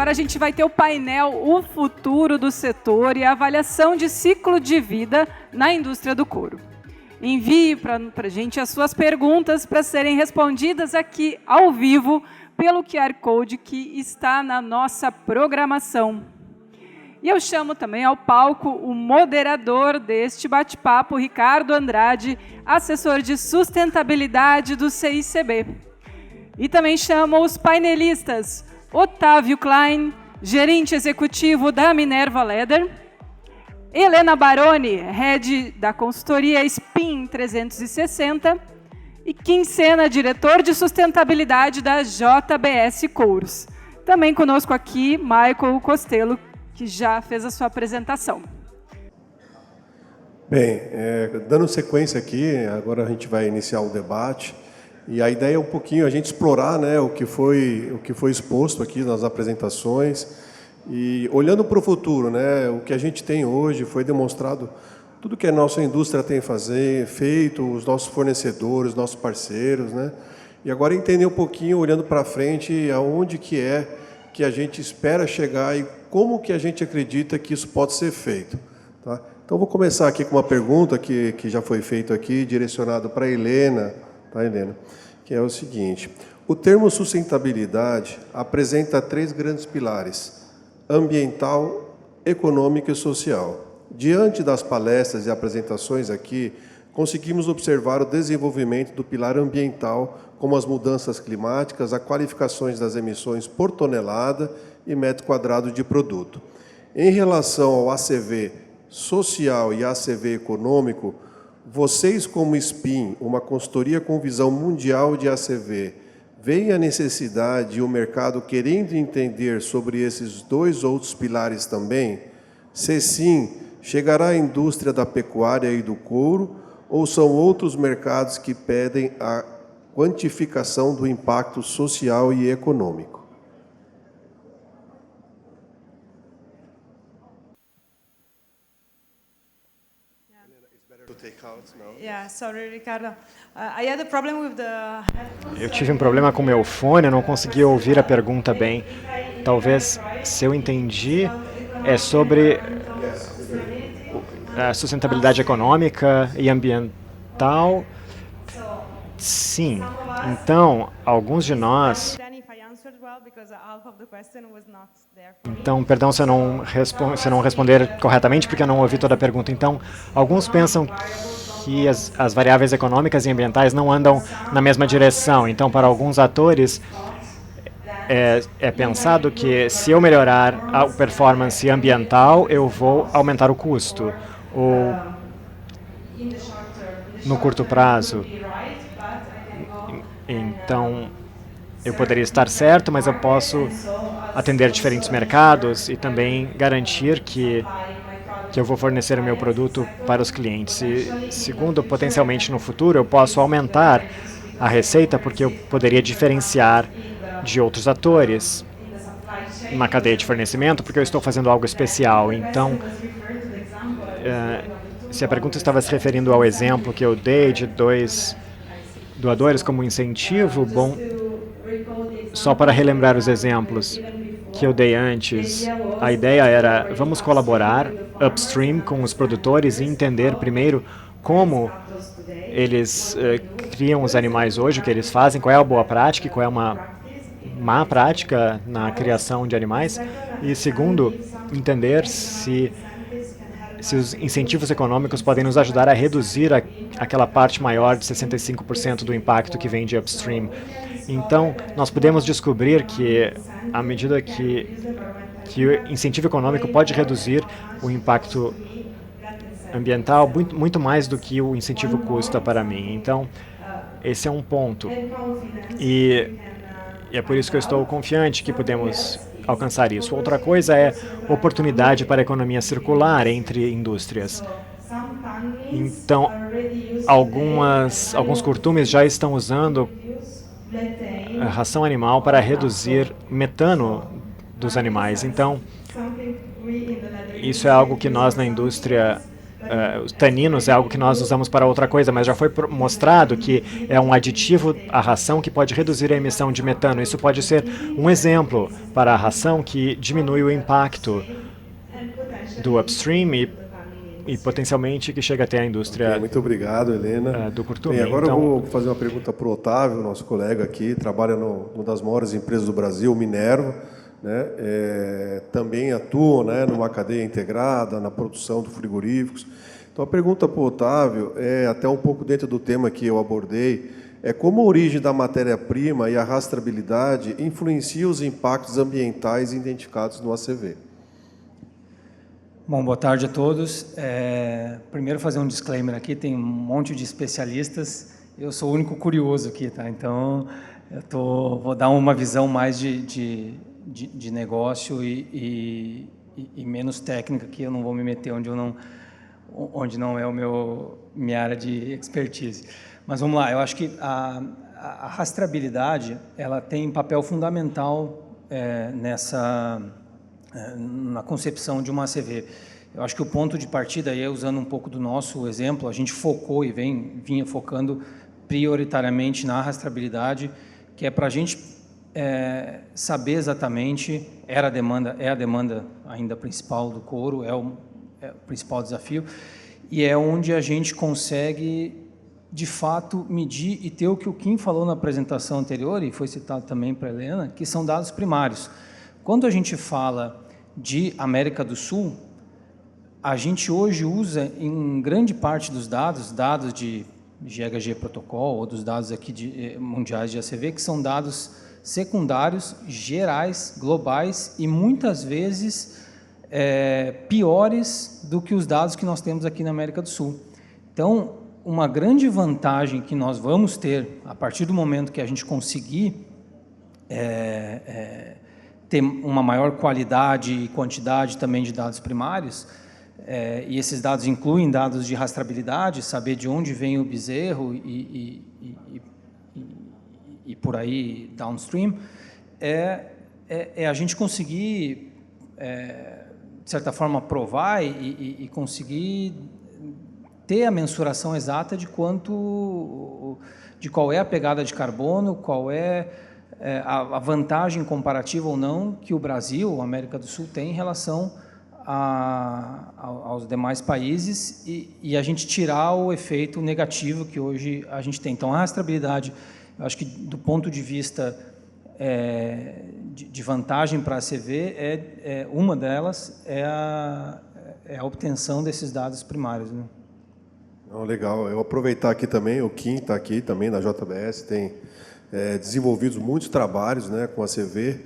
agora a gente vai ter o painel O Futuro do Setor e a avaliação de ciclo de vida na indústria do couro. Envie para a gente as suas perguntas para serem respondidas aqui ao vivo pelo QR Code que está na nossa programação. E eu chamo também ao palco o moderador deste bate-papo, Ricardo Andrade, assessor de sustentabilidade do CICB. E também chamo os painelistas, Otávio Klein, gerente executivo da Minerva Leather, Helena Baroni, head da consultoria SPIN 360, e Kim Sena, diretor de sustentabilidade da JBS Couros. Também conosco aqui, Michael Costello, que já fez a sua apresentação. Bem, dando sequência aqui, agora a gente vai iniciar o debate, e a ideia é um pouquinho a gente explorar, né, o que foi exposto aqui nas apresentações, e olhando para o futuro, né, o que a gente tem hoje foi demonstrado tudo que a nossa indústria tem feito, os nossos fornecedores, nossos parceiros, né, e agora entender um pouquinho, olhando para frente, aonde que a gente espera chegar e como que a gente acredita que isso pode ser feito. Tá? Então, vou começar aqui com uma pergunta que já foi feita aqui, direcionada para a Helena, tá, Helena? Que é o seguinte: o termo sustentabilidade apresenta 3 grandes pilares: ambiental, econômico e social. Diante das palestras e apresentações aqui, conseguimos observar o desenvolvimento do pilar ambiental, como as mudanças climáticas, as qualificações das emissões por tonelada e metro quadrado de produto. Em relação ao ACV social e ACV econômico, vocês, como SPIN, uma consultoria com visão mundial de ACV, veem a necessidade e o mercado querendo entender sobre esses 2 outros pilares também? Se sim, chegará a indústria da pecuária e do couro, ou são outros mercados que pedem a quantificação do impacto social e econômico? Eu tive um problema com o meu fone, eu não consegui ouvir a pergunta bem. Talvez, se eu entendi, é sobre a sustentabilidade econômica e ambiental. Sim. Então, alguns de nós... Então, perdão se eu não responder corretamente, porque eu não ouvi toda a pergunta. Então, alguns pensam que as variáveis econômicas e ambientais não andam na mesma direção. Então, para alguns atores, é pensado que se eu melhorar a performance ambiental, eu vou aumentar o custo. Ou, no curto prazo. Então, eu poderia estar certo, mas eu posso atender diferentes mercados e também garantir que eu vou fornecer o meu produto para os clientes. E, segundo, potencialmente no futuro, eu posso aumentar a receita porque eu poderia diferenciar de outros atores na cadeia de fornecimento, porque eu estou fazendo algo especial. Então, se a pergunta estava se referindo ao exemplo que eu dei de 2 doadores como incentivo, bom, só para relembrar os exemplos que eu dei antes, a ideia era, vamos colaborar upstream com os produtores e entender primeiro como eles criam os animais hoje, o que eles fazem, qual é a boa prática e qual é uma má prática na criação de animais. E segundo, entender se os incentivos econômicos podem nos ajudar a reduzir aquela parte maior de 65% do impacto que vem de upstream. Então, nós podemos descobrir que, à medida que o incentivo econômico pode reduzir o impacto ambiental muito mais do que o incentivo custa para mim. Então, esse é um ponto. E é por isso que eu estou confiante que podemos alcançar isso. Outra coisa é oportunidade para a economia circular entre indústrias. Então, alguns curtumes já estão usando a ração animal para reduzir metano dos animais. Então, isso é algo que nós na indústria os taninos é algo que nós usamos para outra coisa, mas já foi mostrado que é um aditivo à ração que pode reduzir a emissão de metano. Isso pode ser um exemplo para a ração que diminui o impacto do upstream e potencialmente que chega até a indústria. Muito obrigado, Helena. Do curtume. Agora eu vou fazer uma pergunta para o Otávio, nosso colega aqui, trabalha numa das maiores empresas do Brasil, Minerva, né? Também atua, né, numa cadeia integrada, na produção de frigoríficos. Então a pergunta para o Otávio é até um pouco dentro do tema que eu abordei, é como a origem da matéria-prima e a rastreabilidade influenciam os impactos ambientais identificados no ACV. Bom, boa tarde a todos. Primeiro fazer um disclaimer aqui, tem um monte de especialistas, eu sou o único curioso aqui, tá? Então, vou dar uma visão mais de negócio e menos técnica, que eu não vou me meter onde não é minha área de expertise. Mas vamos lá, eu acho que a rastreabilidade, ela tem papel fundamental na concepção de uma ACV. Eu acho que o ponto de partida, aí, usando um pouco do nosso exemplo, a gente focou e vinha focando prioritariamente na rastreabilidade, que é para a gente saber exatamente, é a demanda ainda principal do couro, é o principal desafio, e é onde a gente consegue, de fato, medir e ter o que o Kim falou na apresentação anterior, e foi citado também para a Helena, que são dados primários. Quando a gente fala de América do Sul, a gente hoje usa em grande parte dos dados de GHG Protocol ou dos dados aqui mundiais de ACV, que são dados secundários, gerais, globais e muitas vezes piores do que os dados que nós temos aqui na América do Sul. Então, uma grande vantagem que nós vamos ter a partir do momento que a gente conseguir ter uma maior qualidade e quantidade também de dados primários, e esses dados incluem dados de rastreabilidade, saber de onde vem o bezerro e por aí downstream, a gente conseguir, de certa forma, provar e conseguir ter a mensuração exata de qual é a pegada de carbono, qual é a vantagem comparativa ou não que o Brasil, a América do Sul, tem em relação aos demais países e a gente tirar o efeito negativo que hoje a gente tem. Então, a rastreabilidade, eu acho que do ponto de vista de vantagem para a ACV, uma delas é a obtenção desses dados primários, né? Legal. Eu aproveitar aqui também, o Kim está aqui também na JBS, tem desenvolvido muitos trabalhos, né, com a ACV,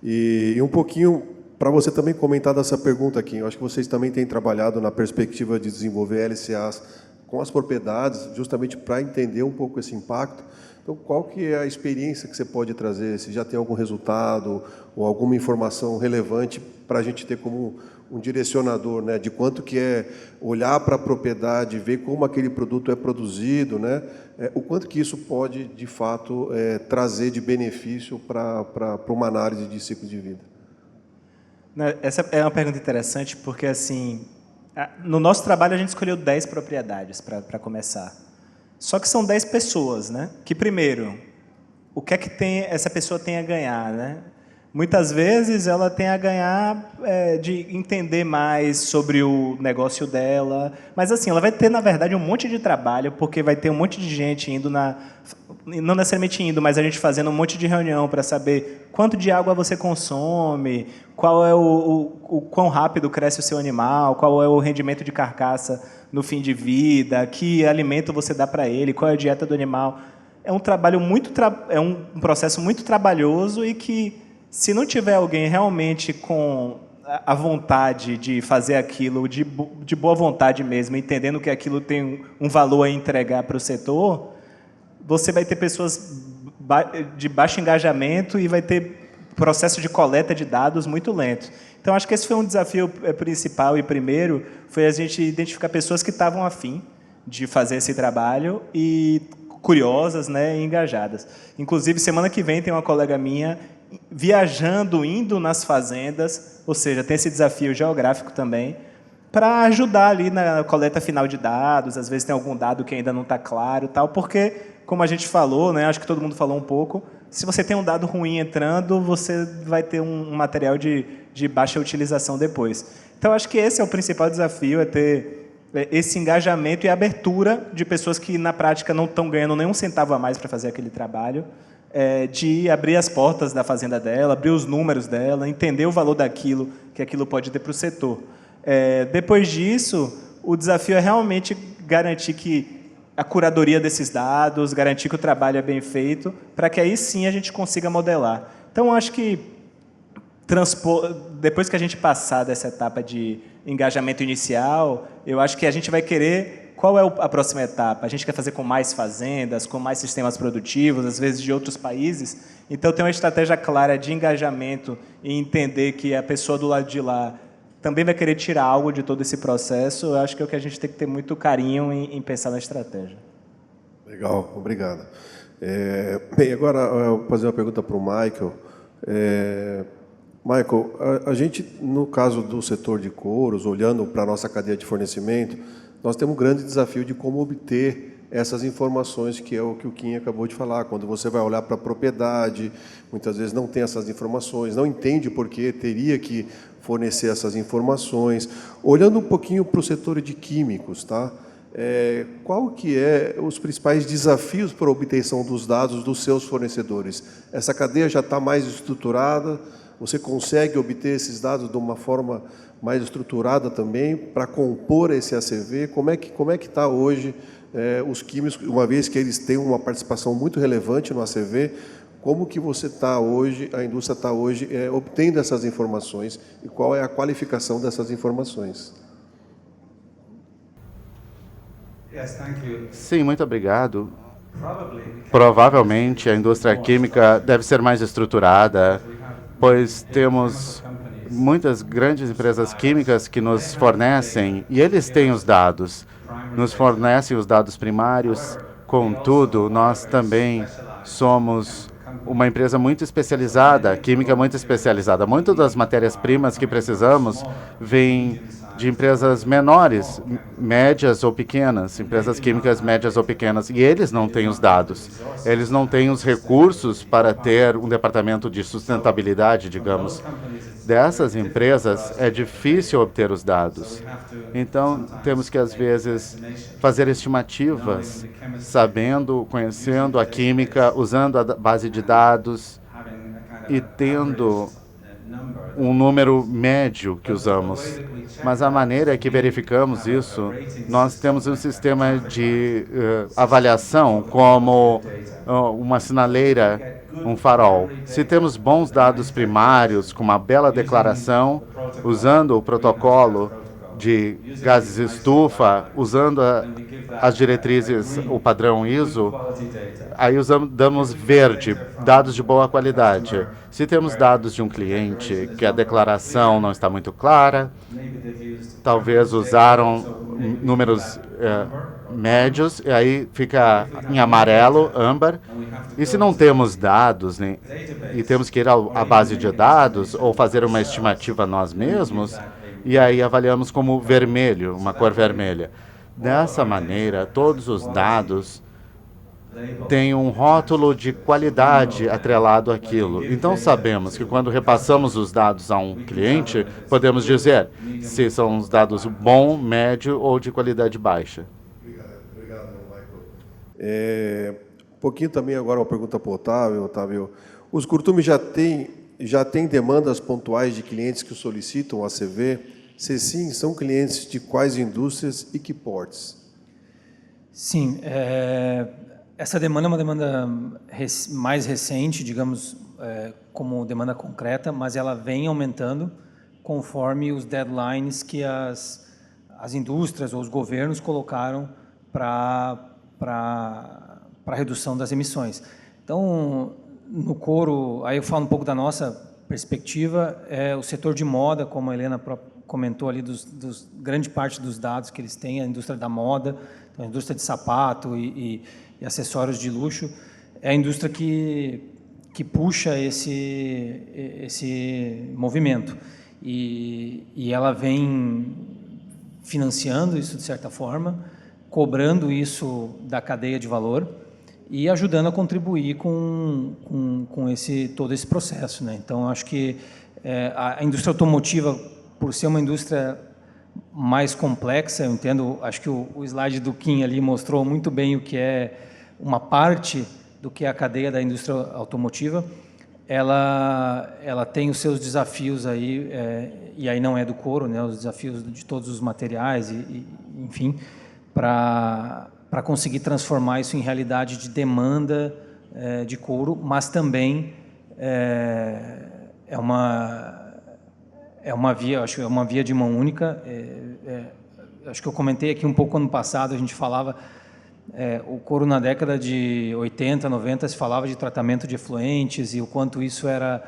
e um pouquinho para você também comentar dessa pergunta aqui. Eu acho que vocês também têm trabalhado na perspectiva de desenvolver LCAs com as propriedades, justamente para entender um pouco esse impacto. Então, qual que é a experiência que você pode trazer? Se já tem algum resultado ou alguma informação relevante para a gente ter como um direcionador, né, de quanto que é olhar para a propriedade, ver como aquele produto é produzido, né, o quanto que isso pode, de fato, trazer de benefício para uma análise de ciclo de vida. Essa é uma pergunta interessante, porque, assim, no nosso trabalho a gente escolheu 10 propriedades para começar. Só que são 10 pessoas, né? Que, primeiro, o que é que essa pessoa tem a ganhar, né? Muitas vezes ela tem a ganhar de entender mais sobre o negócio dela, mas assim, ela vai ter, na verdade, um monte de trabalho, porque vai ter um monte de gente indo não necessariamente indo, mas a gente fazendo um monte de reunião para saber quanto de água você consome, qual é o quão rápido cresce o seu animal, qual é o rendimento de carcaça no fim de vida, que alimento você dá para ele, qual é a dieta do animal. É um trabalho um processo muito trabalhoso e que, se não tiver alguém realmente com a vontade de fazer aquilo, de boa vontade mesmo, entendendo que aquilo tem um valor a entregar para o setor, você vai ter pessoas de baixo engajamento e vai ter processo de coleta de dados muito lento. Então, acho que esse foi um desafio principal e primeiro, foi a gente identificar pessoas que estavam afim de fazer esse trabalho e curiosas, né, e engajadas. Inclusive, semana que vem tem uma colega minha indo nas fazendas, ou seja, tem esse desafio geográfico também, para ajudar ali na coleta final de dados. Às vezes tem algum dado que ainda não está claro, tal, porque, como a gente falou, né, acho que todo mundo falou um pouco, se você tem um dado ruim entrando, você vai ter um material de baixa utilização depois. Então, acho que esse é o principal desafio, é ter esse engajamento e abertura de pessoas que, na prática, não estão ganhando nenhum centavo a mais para fazer aquele trabalho, de abrir as portas da fazenda dela, abrir os números dela, entender o valor daquilo que aquilo pode ter para o setor. Depois disso, o desafio é realmente garantir que a curadoria desses dados, garantir que o trabalho é bem feito, para que aí sim a gente consiga modelar. Então, acho que depois que a gente passar dessa etapa de engajamento inicial, eu acho que a gente vai querer... Qual é a próxima etapa? A gente quer fazer com mais fazendas, com mais sistemas produtivos, às vezes de outros países. Então, tem uma estratégia clara de engajamento e entender que a pessoa do lado de lá também vai querer tirar algo de todo esse processo. Eu acho que é o que a gente tem que ter muito carinho em pensar na estratégia. Legal, obrigado. Bem, agora eu vou fazer uma pergunta para o Michael. Michael, a gente, no caso do setor de couros, olhando para a nossa cadeia de fornecimento, nós temos um grande desafio de como obter essas informações, que é o que o Kim acabou de falar. Quando você vai olhar para a propriedade, muitas vezes não tem essas informações, não entende por que teria que fornecer essas informações. Olhando um pouquinho para o setor de químicos, tá? Qual que é os principais desafios para a obtenção dos dados dos seus fornecedores? Essa cadeia já está mais estruturada? Você consegue obter esses dados de uma forma mais estruturada também para compor esse ACV? Como é que está hoje os químicos, uma vez que eles têm uma participação muito relevante no ACV? Como que você está hoje, a indústria está hoje obtendo essas informações e qual é a qualificação dessas informações? Sim, muito obrigado. Provavelmente a indústria química deve ser mais estruturada, pois temos muitas grandes empresas químicas que nos fornecem, e eles têm os dados, nos fornecem os dados primários. Contudo, nós também somos uma empresa muito especializada, química muito especializada. Muitas das matérias-primas que precisamos vêm de empresas menores, médias ou pequenas, empresas químicas médias ou pequenas, e eles não têm os dados, eles não têm os recursos para ter um departamento de sustentabilidade, digamos. Dessas empresas é difícil obter os dados. Então, temos que, às vezes, fazer estimativas, conhecendo a química, usando a base de dados e tendo um número médio que usamos. Mas a maneira que verificamos isso, nós temos um sistema de avaliação como uma sinaleira, um farol. Se temos bons dados primários, com uma bela declaração, usando o protocolo de gases estufa, usando as diretrizes, o padrão ISO, aí damos verde, dados de boa qualidade. Se temos dados de um cliente que a declaração não está muito clara, talvez usaram números médios, e aí fica em amarelo, âmbar. E se não temos dados, né, e temos que ir à base de dados ou fazer uma estimativa nós mesmos, e aí avaliamos como vermelho, uma cor vermelha. Dessa maneira, todos os dados têm um rótulo de qualidade atrelado àquilo. Então, sabemos que quando repassamos os dados a um cliente, podemos dizer se são os dados bom, médio ou de qualidade baixa. Obrigado, Michael. Um pouquinho também agora uma pergunta para o Otávio. Os curtumes já têm demandas pontuais de clientes que solicitam o ACV? Se sim, são clientes de quais indústrias e que portes? Sim, essa demanda é uma demanda mais recente, digamos, como demanda concreta, mas ela vem aumentando conforme os deadlines que as indústrias ou os governos colocaram para a redução das emissões. Então, no couro, aí eu falo um pouco da nossa perspectiva, o setor de moda, como a Helena comentou ali, grande parte dos dados que eles têm, a indústria da moda, a indústria de sapato e acessórios de luxo, é a indústria que puxa esse movimento. E ela vem financiando isso de certa forma, cobrando isso da cadeia de valor e ajudando a contribuir com todo esse processo, né? Então, acho que a indústria automotiva, por ser uma indústria mais complexa, eu entendo, acho que o slide do Kim ali mostrou muito bem o que é uma parte do que é a cadeia da indústria automotiva. Ela tem os seus desafios aí, e aí não é do couro, né? Os desafios de todos os materiais, enfim, para conseguir transformar isso em realidade de demanda de couro, mas também é uma via, acho que é uma via de mão única. Acho que eu comentei aqui um pouco ano passado, a gente falava, o couro na década de 80, 90, se falava de tratamento de efluentes e o quanto isso era,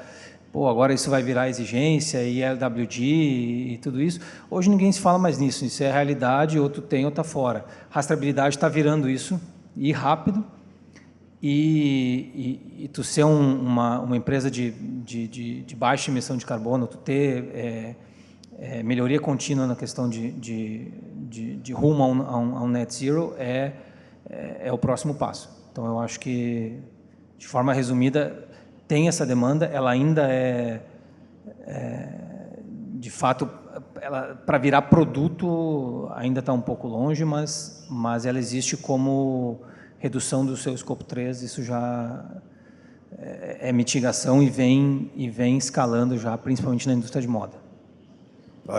agora isso vai virar exigência, e LWG e tudo isso. Hoje ninguém se fala mais nisso, isso é realidade, ou tu tem ou está fora. Rastreabilidade está virando isso, e rápido, e tu ser uma empresa de baixa emissão de carbono, tu ter melhoria contínua na questão de rumo a um net zero é o próximo passo. Então, eu acho que, de forma resumida, tem essa demanda, ela ainda de fato, para virar produto, ainda está um pouco longe, mas ela existe como redução do seu escopo 3, isso já é mitigação e vem escalando já, principalmente na indústria de moda.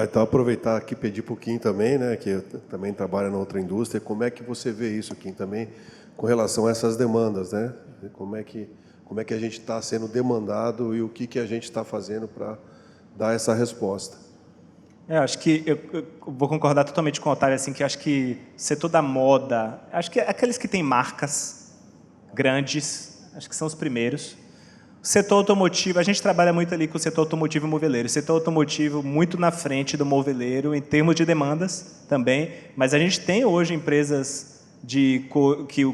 Então, aproveitar aqui e pedir para o Kim também, né, que também trabalha na outra indústria, como é que você vê isso, Kim, também, com relação a essas demandas, né? Como é que a gente está sendo demandado e o que a gente está fazendo para dar essa resposta? Acho que eu vou concordar totalmente com o Otávio, assim, que acho que o setor da moda, acho que aqueles que têm marcas grandes, acho que são os primeiros. O setor automotivo, a gente trabalha muito ali com o setor automotivo e moveleiro. O setor automotivo muito na frente do moveleiro em termos de demandas também, mas a gente tem hoje empresas que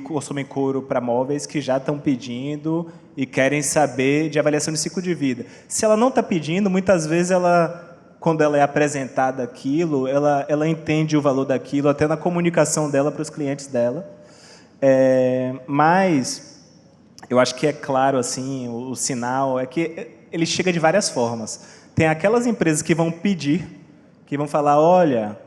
consomem couro para móveis que já estão pedindo e querem saber de avaliação de ciclo de vida. Se ela não está pedindo, muitas vezes quando ela é apresentada aquilo, ela entende o valor daquilo, até na comunicação dela para os clientes dela. Mas eu acho que é claro, assim, o sinal é que ele chega de várias formas. Tem aquelas empresas que vão pedir, que vão falar, olha,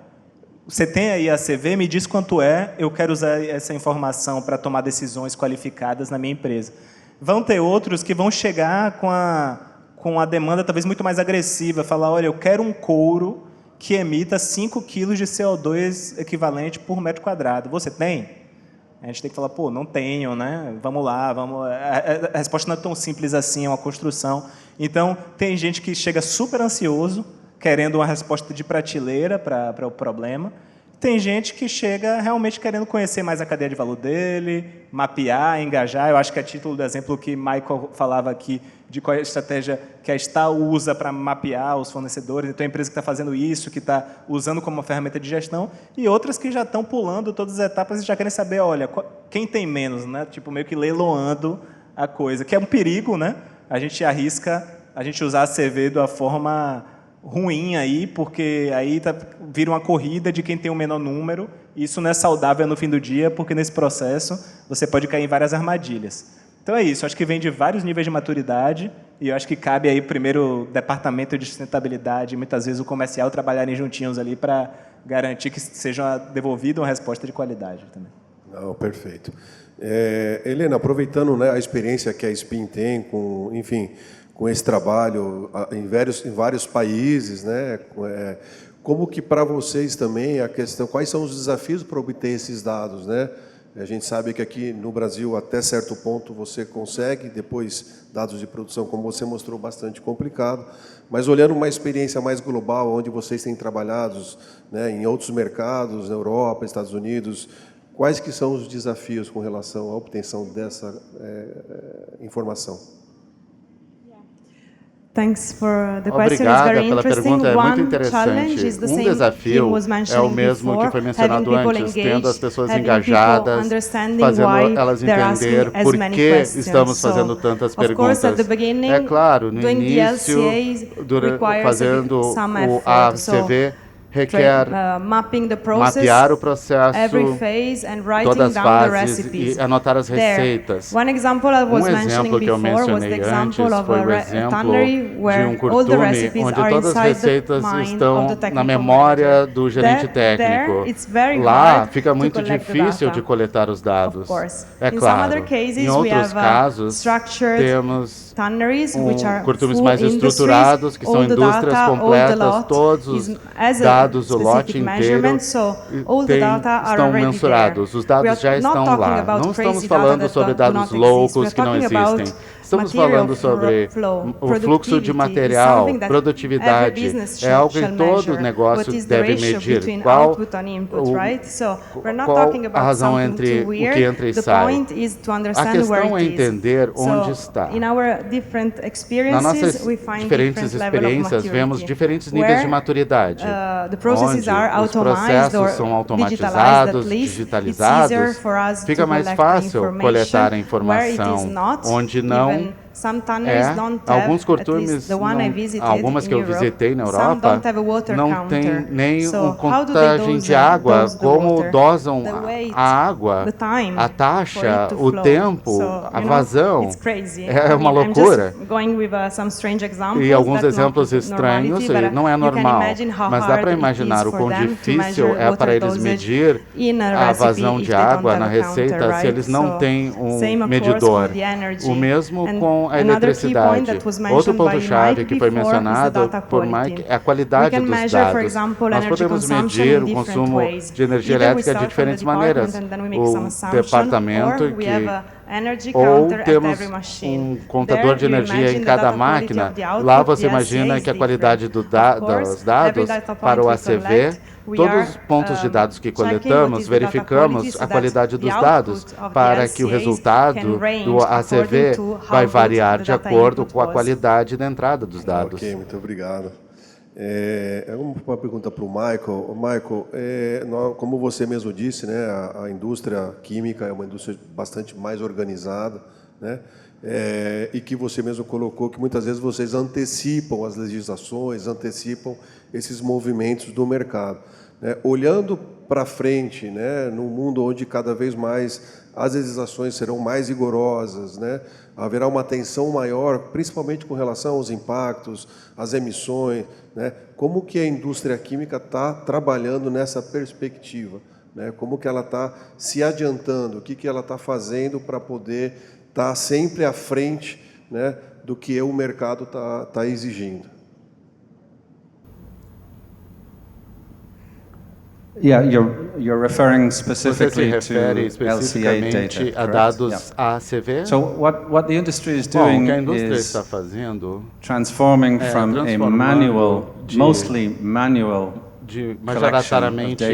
você tem aí a CV, me diz quanto eu quero usar essa informação para tomar decisões qualificadas na minha empresa. Vão ter outros que vão chegar com a demanda talvez muito mais agressiva, falar, olha, eu quero um couro que emita 5 kg de CO2 equivalente por metro quadrado. Você tem? A gente tem que falar, não tenho, né? Vamos lá, vamos. A resposta não é tão simples assim, é uma construção. Então, tem gente que chega super ansioso, querendo uma resposta de prateleira para o problema. Tem gente que chega realmente querendo conhecer mais a cadeia de valor dele, mapear, engajar. Eu acho que a título do exemplo que Michael falava aqui, de qual é a estratégia que a Stahl usa para mapear os fornecedores. Então, a empresa que está fazendo isso, que está usando como uma ferramenta de gestão, e outras que já estão pulando todas as etapas e já querem saber, olha, quem tem menos, né? Tipo, meio que leiloando a coisa, que é um perigo, né? A gente arrisca a gente usar a CV de uma forma ruim aí, porque aí vira uma corrida de quem tem o menor número, e isso não é saudável no fim do dia, porque nesse processo você pode cair em várias armadilhas. Então é isso, acho que vem de vários níveis de maturidade, e eu acho que cabe aí primeiro o departamento de sustentabilidade, muitas vezes o comercial, trabalharem juntinhos ali para garantir que seja devolvida uma resposta de qualidade também. Não, perfeito. Helena, aproveitando, né, a experiência que a SPIN tem com, enfim, com esse trabalho em vários países, né, como que para vocês também a questão, quais são os desafios para obter esses dados, né? A gente sabe que aqui no Brasil, até certo ponto, você consegue, depois, dados de produção, como você mostrou, bastante complicado. Mas olhando uma experiência mais global, onde vocês têm trabalhado, né, em outros mercados, na Europa, Estados Unidos, quais que são os desafios com relação à obtenção dessa informação? Obrigada pela pergunta, é muito interessante. Um desafio é o mesmo que foi mencionado antes, tendo as pessoas engajadas, fazendo elas entender por que estamos fazendo tantas perguntas. É claro, no início, fazendo o ACV, requer mapping the process, mapear o processo, every phase, and writing todas as down the fases recipes. e anotar as receitas. One example I was mentioning exemplo que eu before was the mencionei example antes of foi o a exemplo tannery de where um all the curtume recipes onde are todas as inside the receitas mind of estão the na technical memória manager. do gerente técnico. It's very Lá hard fica to muito collect the difícil data, de coletar os dados. of course. É In some claro. other cases, Em we outros have casos, structured temos tanneries, which are curtumes full mais industries, estruturados, que são all the indústrias data, all the completas, lot todos os is as a dados, o lote specific inteiro measurement, so all the data are estão already mensurados, there. os dados We are já not estão talking lá. about Não crazy estamos data falando that sobre do dados not exist. loucos We are que não talking about existem. Estamos material falando sobre flow, o fluxo de productivity, material, something that produtividade. every business É algo que shall todo measure. negócio What is the deve ratio medir. between Qual output and input, right? So we're not qual talking a about razão something entre too o weird. que entra e The sai? point is to A understand where questão é it is. entender onde So, está. in our different Nas experiences, nossas we find diferentes different level of experiências, vemos maturity, diferentes níveis de where, maturidade, the processes onde are os automated or processos são digitalized, automatizados, at least. It's digitalizados. easier for us Fica to mais collect fácil the coletar a information. Where it is informação, not, onde não even some tanneries don't have, alguns at curtumes, least the one I visited algumas que in eu Europe, visitei na some Europa, don't have a water não counter. tem nem So how do they contagem dose de água, dose the como water? dosam The weight, a água, the time a for taxa, it to o flow. tempo, So, a you know, vazão. it's crazy. É uma I'm loucura. just going with some strange examples E alguns that not exemplos estranhos, normality, but não é you can normal, imagine how mas dá hard para it imaginar is o for quão them to difícil measure é para water eles dosage medir in a a recipe vazão if de they don't água have na a counter, receita se right? eles não So, têm same, um of course, medidor. for the energy. O mesmo And com a another key point eletricidade. that was Outro mentioned by ponto-chave Mike que foi before is the mencionado data por quality. Mike é a qualidade We can dos measure, for dados. example, Nós energy podemos consumption medir in o different consumo ways. de energia Either we elétrica de start from the diferentes maneiras. department and then we make some O assumption, departamento or we have a energy ou counter at temos every machine. contador de There, you energia imagine em the cada data quality máquina. of the output, Lá você the imagina ACA que a is qualidade different. dos dados para o ACV, todos os pontos de dados que coletamos, verificamos a qualidade dos dados para que o resultado do ACV vai variar de acordo com a qualidade da entrada dos dados. Ok, muito obrigado. Uma pergunta para o Michael. Michael, como você mesmo disse, né, a indústria química é uma indústria bastante mais organizada, né? E que você mesmo colocou que muitas vezes vocês antecipam as legislações, antecipam esses movimentos do mercado. Olhando para frente, né, num mundo onde cada vez mais as legislações serão mais rigorosas, né, haverá uma atenção maior, principalmente com relação aos impactos, às emissões, né, como que a indústria química está trabalhando nessa perspectiva, né, como que ela está se adiantando, o que ela está fazendo para poder estar sempre à frente, né, do que o mercado está exigindo. Yeah, you're referring Você se specifically refere to LCA especificamente data, a correct? dados ACV? So what the industry is Bom, o doing que a indústria is está fazendo transforming from a transformando manual, de- mostly manual majoritariamente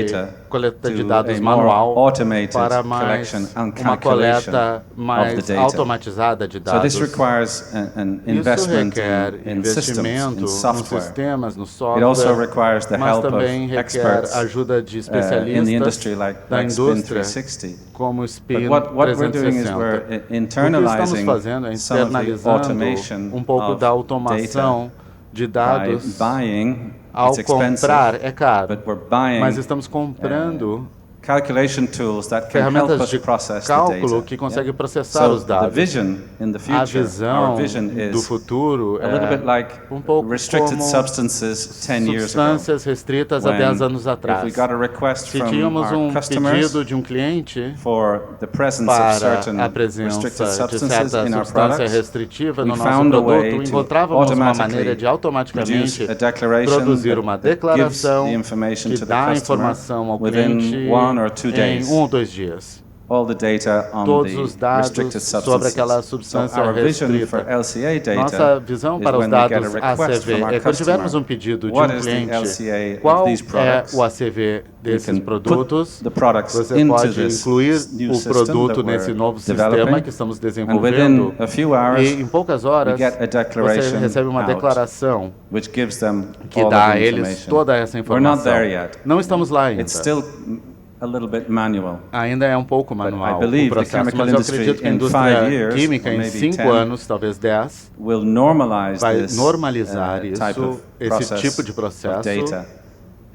coleta de to dados a more manual automated para mais collection and uma calculation coleta mais of the data. automatizada de So dados. this requires an Isso investment requer in systems, investimento in nos software. sistemas, no It also software, requires the mas help of também requer experts ajuda de in the especialistas industry like da Spin indústria, 360. como Spin But what we're doing is 360. we're O que estamos internalizing fazendo é some of the internalizando automation um pouco of da automação de data by dados. buying. Ao It's expensive, comprar, é caro, but we're buying mas estamos comprando calculation tools that can help ferramentas us de process the cálculo data. que conseguem processar So os dados. the vision in the A future, visão our vision do is futuro a little bit like pouco restricted como substances 10 years ago. substâncias restritas há When 10 anos if atrás. we got a request Se from tínhamos our pedido customers de cliente for the presence of para certain a presença restricted de substances certa in our substância products, restritiva we no nosso found a way produto, to encontrávamos uma maneira automatically de automaticamente produce a declaration produzir uma that gives declaração the information que to the dá a customer informação ao within cliente 1 or 2 days. em 1 ou 2 dias. All the data on Todos os the dados restricted sobre substances. aquela So substância our vision for restrita. LCA data Nossa visão is para os when we get a dados request ACV from our é quando tivermos customer, pedido de what is the cliente, LCA qual of these é products? o ACV desses can produtos, put the products você into pode this incluir new o system produto that we're nesse novo developing, sistema que estamos and desenvolvendo within a few hours, e em poucas horas we get a declaration você recebe uma out, declaração which gives them que all dá of a the eles information. toda essa We're not informação. there yet. Não estamos lá ainda. It's still a little bit manual. Ainda é um pouco manual I believe o processo, the mas chemical eu acredito que a industry in 5 indústria years, química or em maybe 5 10, anos, talvez 10, will normalize vai this normalizar type isso, of esse process tipo de of processo data.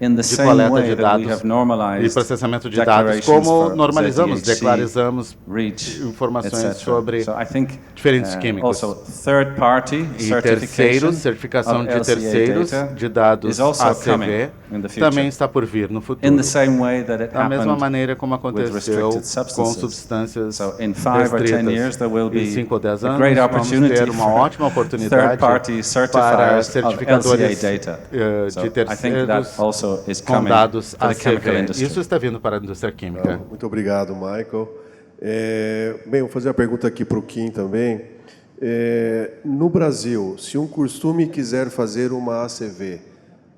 In the de same coleta way de that we dados have normalized e processamento de dados, declarations como for normalizamos, ZDHC, declarizamos REACH, informações etc. sobre So I think, diferentes químicos. also third-party E certification terceiros, certificação of de LCA terceiros data de dados is also coming ACV in the future. também está por vir no In futuro. the same way that it Da mesma happened maneira como with aconteceu restricted com substances. substâncias So in 5 or 10 years, there will restritas. Em be 5 ou 10 a anos, great vamos opportunity ter uma for ótima oportunidade third-party para certifiers of certificadores LCA data. So de I think that terceiros also is com coming dados to the chemical ACV. industry. Isso está vindo para a indústria química. Muito obrigado, Michael. Bem, vou fazer a pergunta aqui para o Kim também. No Brasil, se um costume quiser fazer uma ACV,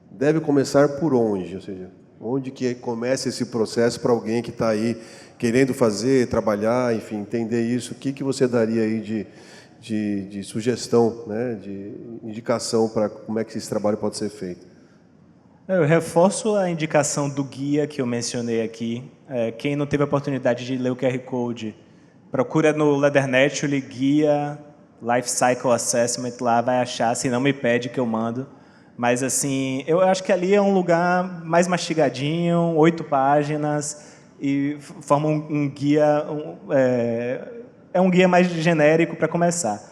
deve começar por onde? Ou seja, onde que começa esse processo para alguém que está aí querendo fazer, trabalhar, enfim, entender isso? O que você daria aí de sugestão, né, de indicação para como é que esse trabalho pode ser feito? Eu reforço a indicação do guia que eu mencionei aqui. Quem não teve a oportunidade de ler o QR Code, procura no Leathernet, guia Life Cycle Assessment, lá vai achar, se não me pede que eu mando. Mas, assim, eu acho que ali é um lugar mais mastigadinho, 8 páginas, e forma um guia, um guia mais genérico para começar.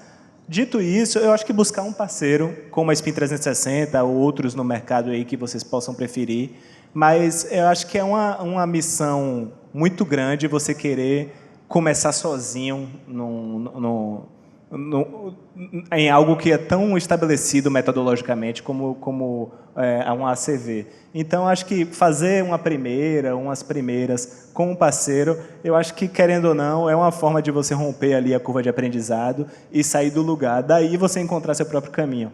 Dito isso, eu acho que buscar um parceiro, como a Spin 360 ou outros no mercado aí que vocês possam preferir, mas eu acho que é uma missão muito grande você querer começar sozinho em algo que é tão estabelecido metodologicamente como um ACV. Então, acho que fazer umas primeiras com um parceiro, eu acho que, querendo ou não, é uma forma de você romper ali a curva de aprendizado e sair do lugar. Daí você encontrar seu próprio caminho.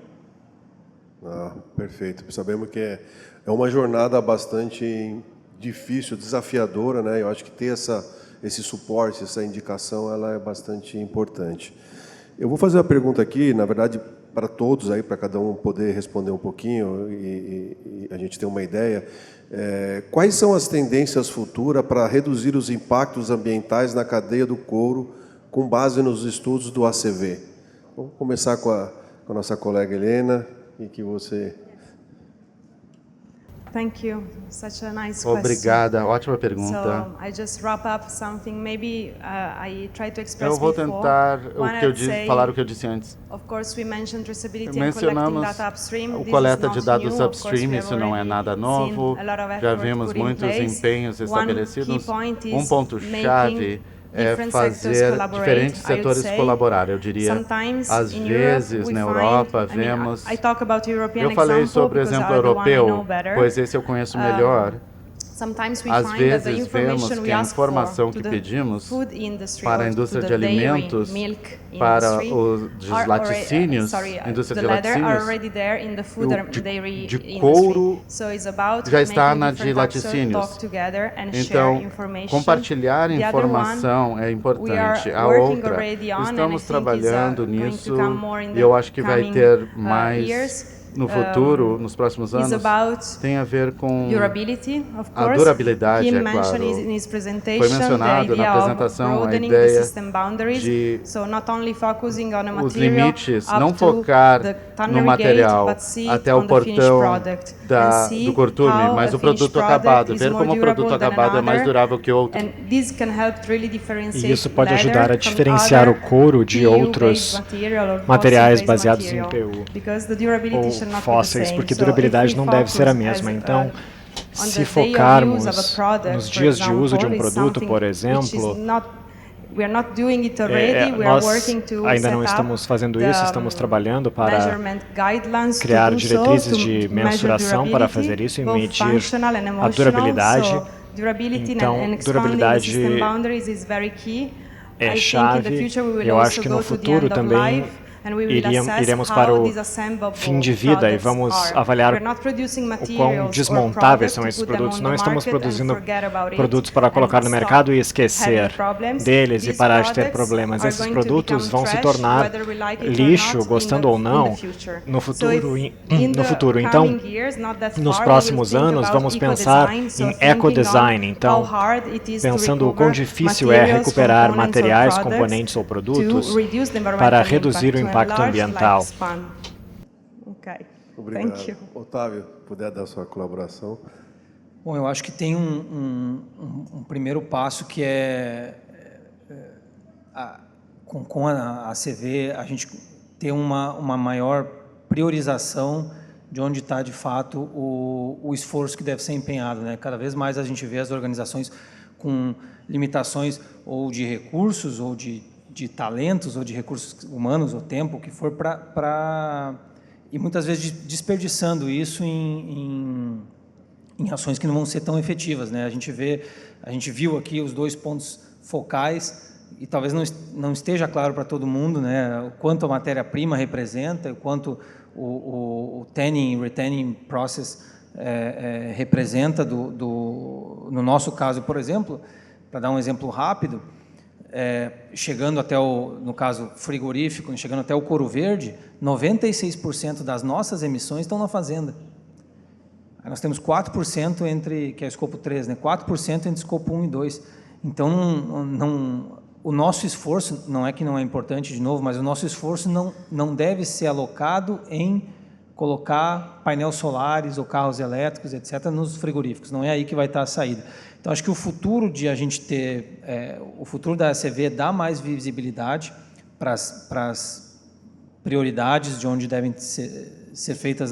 Perfeito. Sabemos que é uma jornada bastante difícil, desafiadora, né? Eu acho que ter esse suporte, essa indicação, ela é bastante importante. Eu vou fazer uma pergunta aqui, na verdade, para todos, aí, para cada um poder responder um pouquinho e a gente ter uma ideia. Quais são as tendências futuras para reduzir os impactos ambientais na cadeia do couro com base nos estudos do ACV? Vamos começar com a nossa colega Helena e que você... Thank you. Such a nice Obrigada, ótima pergunta. So I just wrap up something. Maybe I try to express Eu vou before. tentar falar o que eu disse antes. Of course, we mentioned traceability and Mencionamos collecting data upstream. o This coleta is de not dados new. Of course, upstream, we isso have não é already nada seen novo. a lot of Já effort vimos put in muitos place. empenhos One estabelecidos. key point is Um ponto-chave é different fazer sectors collaborate. diferentes I would setores say, colaborar. Eu diria, sometimes às in vezes, Europe, na we Europa, find, vemos... I talk about European Eu falei example sobre o because exemplo are the one I know europeu, better. pois esse eu conheço melhor. Sometimes we Às find that the vezes, vemos information we que a ask informação for que to the pedimos food industry para a or indústria to de the dairy, alimentos, milk para industry os are laticínios, already, a indústria the de leather are laticínios, already there in the food o and dairy de industry. couro So it's about já está making na different de actors laticínios. talk together and share Então, information. compartilhar The other informação one, é we importante. are A working outra, already on, and I estamos think trabalhando is, going to nisso come more in e the eu acho que vai coming, ter mais years. no futuro, nos próximos Is anos, about tem a ver com durability, of a course. durabilidade, Kim é mentioned claro. in his presentation Foi mencionado the na idea apresentação of a broadening the ideia system boundaries, de so not only focusing on a material os limites, up não to focar the no tannery material gate, but see até on o the finished portão product and see do cortume, how mas a o produto finished acabado, product ver is como more o produto durable than acabado é mais another, durável que outro. and this can help really differentiate E isso pode leather ajudar a from diferenciar o other couro de PU-based outros material or materiais fossil-based baseados em material, PU because the durability ou should not be the fósseis, same. porque So durabilidade if we não deve ser a focus mesma. as, Então, on se the day of use focarmos of a product, nos for dias de uso de um example, is produto, something por which is exemplo, we are not doing it already. We are nós working to ainda não set estamos up fazendo the, isso, estamos trabalhando para measurement guidelines to criar do diretrizes so, de to mensuração para measure fazer isso e both medir functional and a emotional. durabilidade. So, durability Então, and expanding the durabilidade system boundaries is very key. é I think in the chave. future we will Eu also acho que go no to the futuro end of também life, and we will assess iremos how para o disassemblable fim de vida e products vamos are. avaliar We're not producing o materials quão or desmontáveis products são to esses put them produtos. on Não the estamos market and produzindo forget about it produtos para and colocar no stop mercado e esquecer having problems. deles e These parar de ter products problemas. are Esses going to produtos become vão se trash, tornar whether we like it or lixo, not, gostando ou não, no futuro. Então, nos próximos anos, vamos pensar em ecodesign. Então, pensando o quão difícil é recuperar materiais, componentes ou produtos para reduzir o impacto ambiental. Okay. Obrigado. Thank you. Otávio, puder dar sua colaboração. Bom, eu acho que tem um primeiro passo que com a CV, a gente ter uma maior priorização de onde está, de fato, o esforço que deve ser empenhado, né? Cada vez mais a gente vê as organizações com limitações ou de recursos, ou de talentos, ou de recursos humanos, ou tempo, o que for, e muitas vezes desperdiçando isso em ações que não vão ser tão efetivas, né? A gente viu aqui os 2 pontos focais, e talvez não esteja claro para todo mundo, né, o quanto a matéria-prima representa, o quanto o tanning, retaining process representa no nosso caso, por exemplo, para dar um exemplo rápido, chegando até no caso frigorífico, chegando até o couro verde, 96% das nossas emissões estão na fazenda. Aí nós temos 4% que é o escopo 3, né, 4% entre escopo 1 e 2. Então, o nosso esforço, não é que não é importante de novo, mas o nosso esforço não deve ser alocado em colocar painéis solares ou carros elétricos, etc., nos frigoríficos. Não é aí que vai estar a saída. Então, acho que o futuro de a gente ter, o futuro da CV dá mais visibilidade para as prioridades de onde devem ser feitas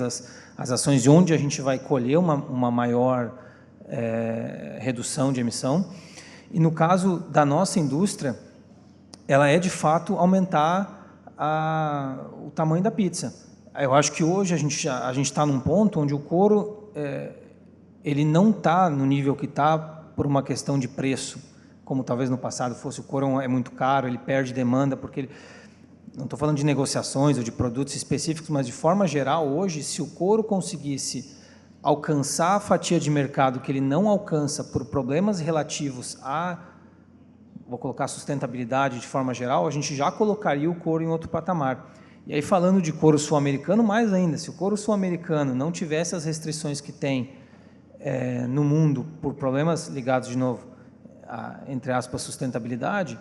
as ações, de onde a gente vai colher uma maior redução de emissão. E no caso da nossa indústria, ela é de fato aumentar o tamanho da pizza. Eu acho que hoje a gente está num ponto onde o couro ele não está no nível que está por uma questão de preço, como talvez no passado fosse. O couro é muito caro, ele perde demanda, porque não estou falando de negociações ou de produtos específicos, mas de forma geral, hoje, se o couro conseguisse alcançar a fatia de mercado que ele não alcança por problemas relativos vou colocar sustentabilidade de forma geral, a gente já colocaria o couro em outro patamar. E aí, falando de couro sul-americano, mais ainda, se o couro sul-americano não tivesse as restrições que tem no mundo por problemas ligados, de novo, entre aspas, sustentabilidade,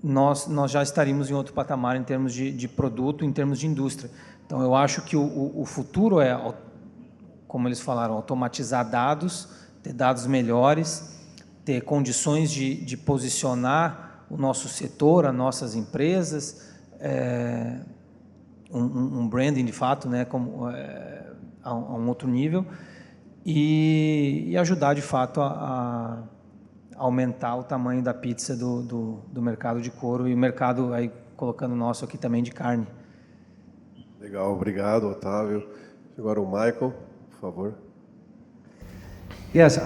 nós já estaríamos em outro patamar em termos de produto, em termos de indústria. Então, eu acho que o futuro como eles falaram, automatizar dados, ter dados melhores, ter condições de posicionar o nosso setor, as nossas empresas, um branding, de fato, né, a um outro nível, e ajudar, de fato, a aumentar o tamanho da pizza do mercado de couro e o mercado, aí colocando o nosso aqui também, de carne. Legal, obrigado, Otávio. Agora o Michael, por favor. Yes,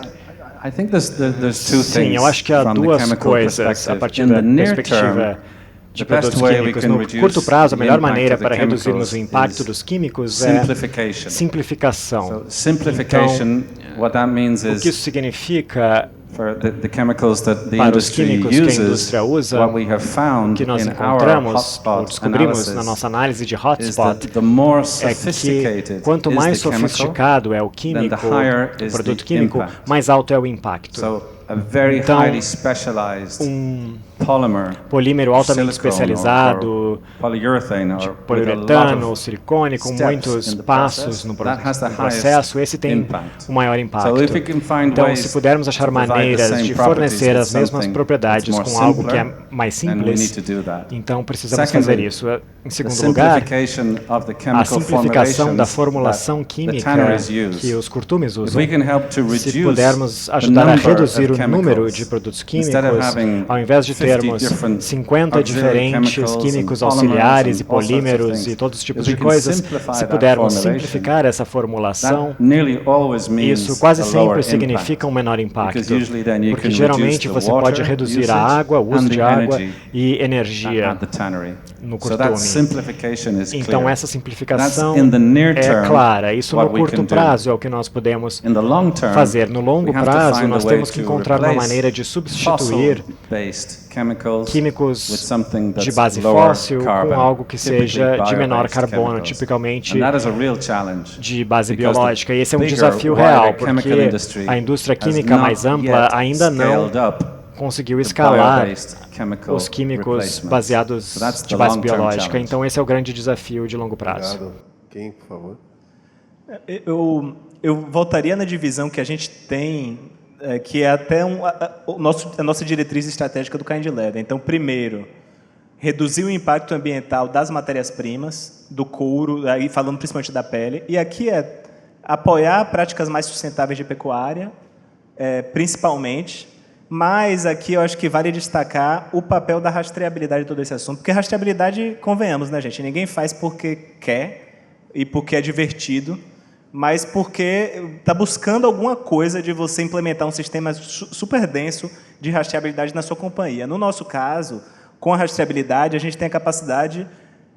I think there's two things. Sim, eu acho que há duas coisas a partir da perspectiva de produtos químicos. No curto prazo, a melhor maneira para reduzirmos o impacto dos químicos é simplificação. Simplification, what that means O que isso is significa the chemicals that the para os industry químicos que a uses, indústria usa, what we have found o que nós in our encontramos, ou hotspot descobrimos na analysis nossa análise de is hotspot, that the more é que sophisticated quanto is mais the chemical, sofisticado é o then químico, the higher o is produto the químico, impact. mais alto é o impacto. So a very Então, highly specialized polymer, polímero altamente silicone especializado, or polyurethane, or poliuretano ou silicone, com muitos passos no processo, esse tem o maior impacto. Então, se pudermos achar maneiras de fornecer as mesmas propriedades com algo que é mais simples, então precisamos fazer isso. Em segundo lugar, a simplificação da formulação química que os curtumes usam. Se pudermos ajudar a reduzir o número de produtos químicos, ao invés de termos 50 diferentes químicos auxiliares e polímeros e todos os tipos de coisas, se pudermos simplificar essa formulação, isso quase sempre significa um menor impacto, porque geralmente você pode reduzir a água, o uso de água e energia no curtume. Então, essa simplificação é clara. Isso no curto prazo é o que nós podemos fazer. No longo prazo, nós temos que encontrar uma maneira de substituir químicos de base fóssil com algo que seja de menor carbono, tipicamente de base biológica. E esse é um desafio real, porque a indústria química mais ampla ainda não conseguiu escalar os químicos baseados de base biológica. Então, esse é o grande desafio de longo prazo. Obrigado. Quem, por favor? Eu voltaria na divisão que a gente tem, que é até a nossa diretriz estratégica do Kind Leather. Então, primeiro, reduzir o impacto ambiental das matérias-primas, do couro, aí falando principalmente da pele. E aqui é apoiar práticas mais sustentáveis de pecuária, principalmente. Mas aqui eu acho que vale destacar o papel da rastreabilidade de todo esse assunto, porque rastreabilidade, convenhamos, né, gente? Ninguém faz porque quer e porque é divertido, mas porque está buscando alguma coisa de você implementar um sistema super denso de rastreabilidade na sua companhia. No nosso caso, com a rastreabilidade, a gente tem a capacidade,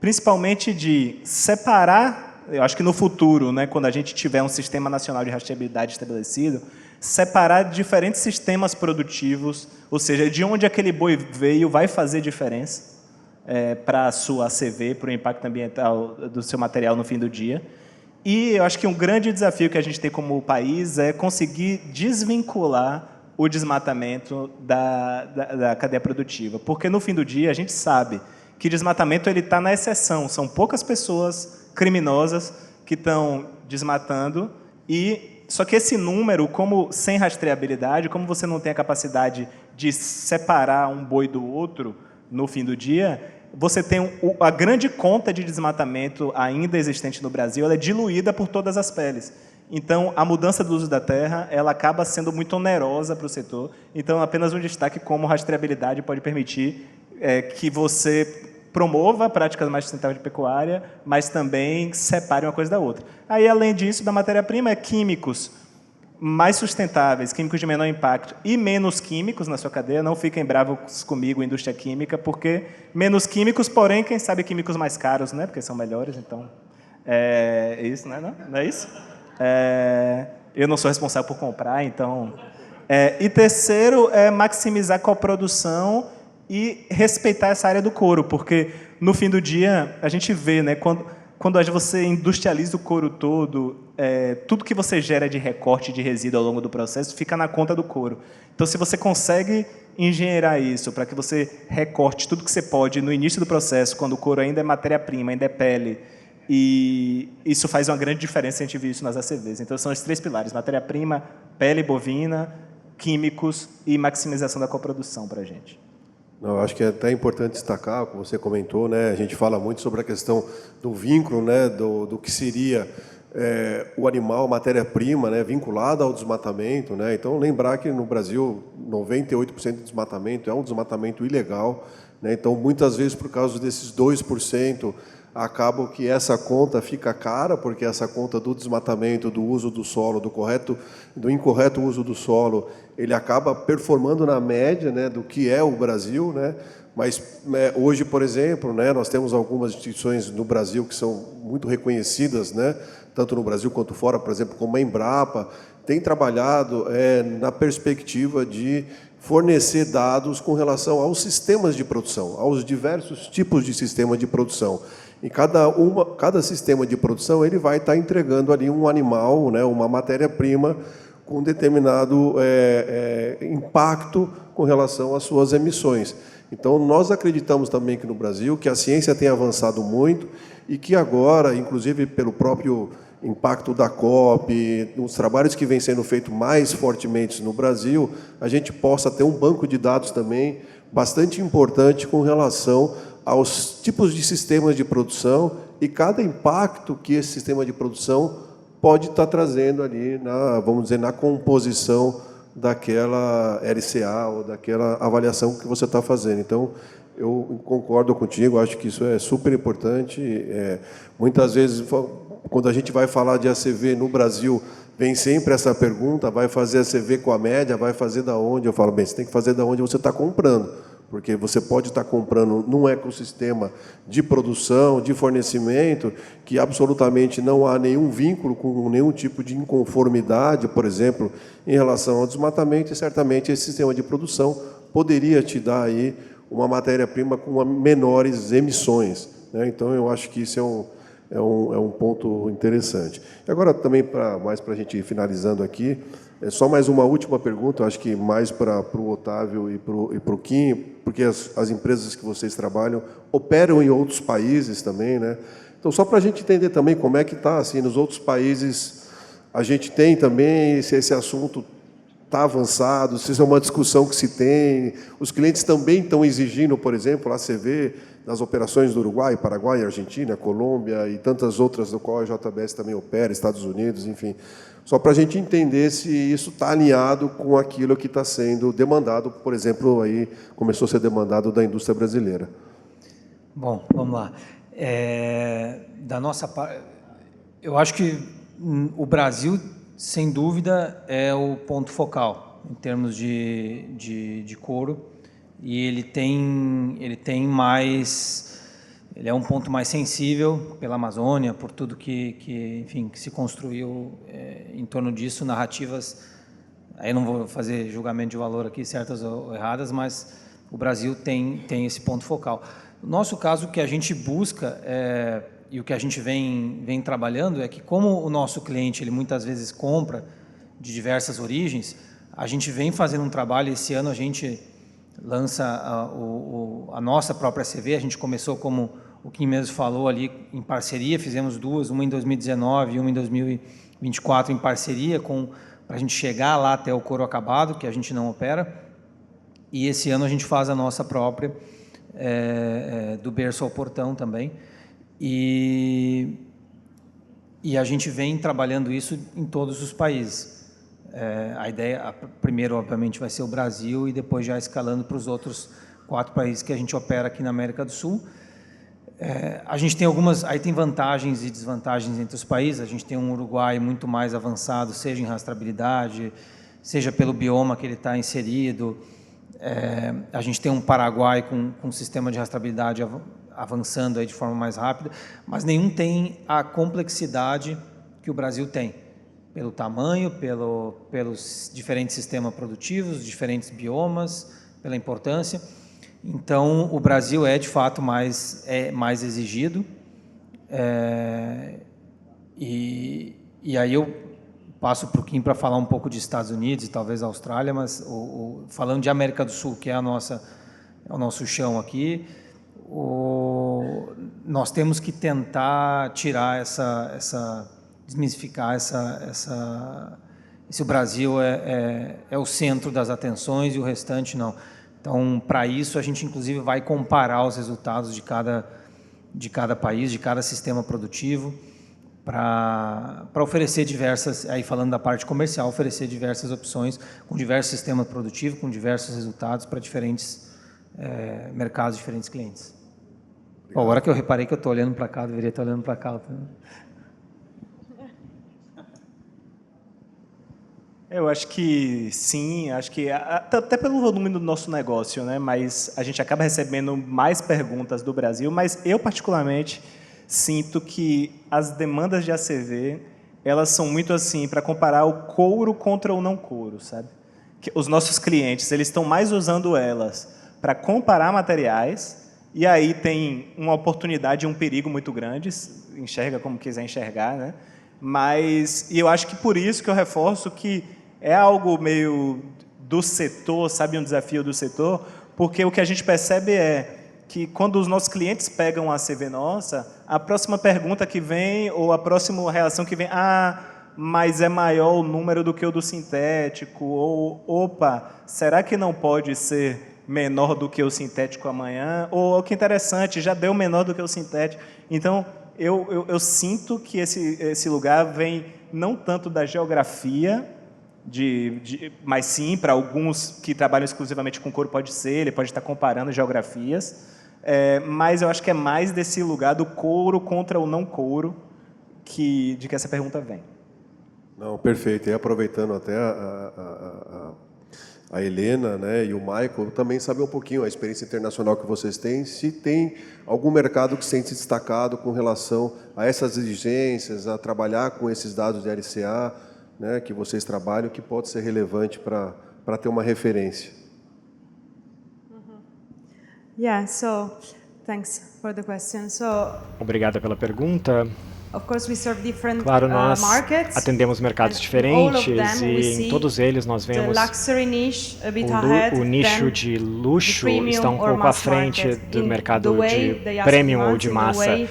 principalmente, de separar, eu acho que no futuro, né, quando a gente tiver um sistema nacional de rastreabilidade estabelecido, separar diferentes sistemas produtivos, ou seja, de onde aquele boi veio vai fazer diferença para a sua ACV, para o impacto ambiental do seu material no fim do dia. E eu acho que um grande desafio que a gente tem como país é conseguir desvincular o desmatamento da cadeia produtiva. Porque, no fim do dia, a gente sabe que desmatamento está na exceção. São poucas pessoas criminosas que estão desmatando. Só que esse número, como sem rastreabilidade, como você não tem a capacidade de separar um boi do outro no fim do dia, você tem a grande conta de desmatamento ainda existente no Brasil, ela é diluída por todas as peles. Então, a mudança do uso da terra, ela acaba sendo muito onerosa para o setor. Então, apenas um destaque como rastreabilidade pode permitir que você promova práticas mais sustentáveis de pecuária, mas também separe uma coisa da outra. Aí, além disso, da matéria-prima, químicos mais sustentáveis, químicos de menor impacto e menos químicos na sua cadeia. Não fiquem bravos comigo, indústria química, porque menos químicos, porém, quem sabe químicos mais caros, né? Porque são melhores, então... É isso, né? Não é isso? Eu não sou responsável por comprar, então... E terceiro é maximizar a coprodução e respeitar essa área do couro, porque, no fim do dia, a gente vê, né, quando você industrializa o couro todo, tudo que você gera de recorte de resíduo ao longo do processo fica na conta do couro. Então, se você consegue engenheirar isso para que você recorte tudo que você pode no início do processo, quando o couro ainda é matéria-prima, ainda é pele, e isso faz uma grande diferença, a gente viu isso nas ACVs. Então, são os três pilares: matéria-prima, pele bovina, químicos e maximização da coprodução para a gente. Não, eu acho que é até importante destacar, como você comentou, né, a gente fala muito sobre a questão do vínculo, né, do que seria o animal, matéria-prima, né, vinculada ao desmatamento, né. Então, lembrar que no Brasil 98% do desmatamento é um desmatamento ilegal, né. Então, muitas vezes, por causa desses 2%, acaba que essa conta fica cara, porque essa conta do desmatamento, do uso do solo, do incorreto uso do solo, ele acaba performando na média, né, do que é o Brasil, né? Mas hoje, por exemplo, né, nós temos algumas instituições no Brasil que são muito reconhecidas, né, tanto no Brasil quanto fora, por exemplo, como a Embrapa, tem trabalhado na perspectiva de fornecer dados com relação aos sistemas de produção, aos diversos tipos de sistemas de produção. E cada sistema de produção ele vai estar entregando ali um animal, né, uma matéria-prima com determinado impacto com relação às suas emissões. Então, nós acreditamos também que no Brasil que a ciência tem avançado muito e que agora, inclusive pelo próprio impacto da COP, os trabalhos que vêm sendo feitos mais fortemente no Brasil, a gente possa ter um banco de dados também bastante importante com relação aos tipos de sistemas de produção e cada impacto que esse sistema de produção pode estar trazendo ali, vamos dizer, na composição daquela LCA ou daquela avaliação que você está fazendo. Então, eu concordo contigo, acho que isso é super importante. Muitas vezes, quando a gente vai falar de ACV no Brasil, vem sempre essa pergunta: vai fazer ACV com a média, vai fazer da onde? Eu falo, bem, você tem que fazer da onde você está comprando. Porque você pode estar comprando num ecossistema de produção, de fornecimento, que absolutamente não há nenhum vínculo com nenhum tipo de inconformidade, por exemplo, em relação ao desmatamento, e certamente esse sistema de produção poderia te dar aí uma matéria-prima com menores emissões, né? Então, eu acho que isso é um ponto interessante. E agora, também, mais para a gente ir finalizando aqui, só mais uma última pergunta, acho que mais para o Otávio e para o Kim, porque as empresas que vocês trabalham operam em outros países também, né? Então, só para a gente entender também como é que está, assim, nos outros países, a gente tem também, se esse assunto está avançado, se isso é uma discussão que se tem, os clientes também estão exigindo, por exemplo, lá você vê nas operações do Uruguai, Paraguai, Argentina, Colômbia e tantas outras do qual a JBS também opera, Estados Unidos, enfim. Só para a gente entender se isso está alinhado com aquilo que está sendo demandado, por exemplo, aí começou a ser demandado da indústria brasileira. Bom, vamos lá. Da nossa parte, eu acho que o Brasil, sem dúvida, é o ponto focal em termos de couro, e ele tem mais, ele é um ponto mais sensível pela Amazônia, por tudo que se construiu em torno disso, narrativas. Aí não vou fazer julgamento de valor aqui, certas ou erradas, mas o Brasil tem esse ponto focal. No nosso caso, o que a gente busca e o que a gente vem trabalhando é que, como o nosso cliente ele muitas vezes compra de diversas origens, a gente vem fazendo um trabalho. Esse ano a gente lança a nossa própria CV. A gente começou, como o Kim mesmo falou, ali em parceria, fizemos duas, uma em 2019 e uma em 2024 em parceria, para a gente chegar lá até o couro acabado, que a gente não opera, e esse ano a gente faz a nossa própria, do berço ao portão também, e a gente vem trabalhando isso em todos os países. A ideia, primeiro, obviamente, vai ser o Brasil e depois já escalando para os outros 4 países que a gente opera aqui na América do Sul. A gente tem aí tem vantagens e desvantagens entre os países. A gente tem um Uruguai muito mais avançado, seja em rastreabilidade, seja pelo bioma que ele está inserido. A gente tem um Paraguai com um sistema de rastreabilidade avançando aí de forma mais rápida, mas nenhum tem a complexidade que o Brasil tem, pelo tamanho, pelos diferentes sistemas produtivos, diferentes biomas, pela importância. Então, o Brasil de fato mais exigido. E aí eu passo para o Kim para falar um pouco de Estados Unidos e talvez Austrália, mas falando de América do Sul, que é o nosso chão aqui, nós temos que tentar tirar desmistificar se o Brasil é o centro das atenções e o restante não. Então, para isso, a gente, inclusive, vai comparar os resultados de cada país, de cada sistema produtivo, para oferecer diversas, aí falando da parte comercial, oferecer diversas opções com diversos sistemas produtivos, com diversos resultados para diferentes mercados, diferentes clientes. Bom, agora que eu reparei que eu estou olhando para cá, deveria estar olhando para cá também. Eu acho que sim, acho que até pelo volume do nosso negócio, né? Mas a gente acaba recebendo mais perguntas do Brasil, mas eu particularmente sinto que as demandas de ACV, elas são muito assim, para comparar o couro contra o não couro, sabe? Que os nossos clientes, eles estão mais usando elas para comparar materiais, e aí tem uma oportunidade e um perigo muito grandes, enxerga como quiser enxergar, né? E eu acho que por isso que eu reforço que é algo meio do setor, sabe, um desafio do setor, porque o que a gente percebe é que quando os nossos clientes pegam a CV nossa, a próxima pergunta que vem, ou a próxima reação que vem, mas é maior o número do que o do sintético, ou, opa, será que não pode ser menor do que o sintético amanhã? Ou, que interessante, já deu menor do que o sintético. Então, eu sinto que esse lugar vem não tanto da geografia, mas sim, para alguns que trabalham exclusivamente com couro pode ser, ele pode estar comparando geografias, mas eu acho que é mais desse lugar do couro contra o não couro de que essa pergunta vem. Não, perfeito. E aproveitando até a Helena, né, e o Michael, também saber um pouquinho a experiência internacional que vocês têm, se tem algum mercado que se tem se destacado com relação a essas exigências, a trabalhar com esses dados de LCA, né, que vocês trabalham, que pode ser relevante para ter uma referência. Yeah, so thanks for the question. Obrigada pela pergunta. Of course, we serve different Claro, nós markets, atendemos mercados and all of diferentes them we e em see todos eles nós the vemos luxury niche a bit ahead o nicho than de the luxo premium está um or pouco à mass frente market. do In mercado the way de they ask premium ou demands, de in the massa way they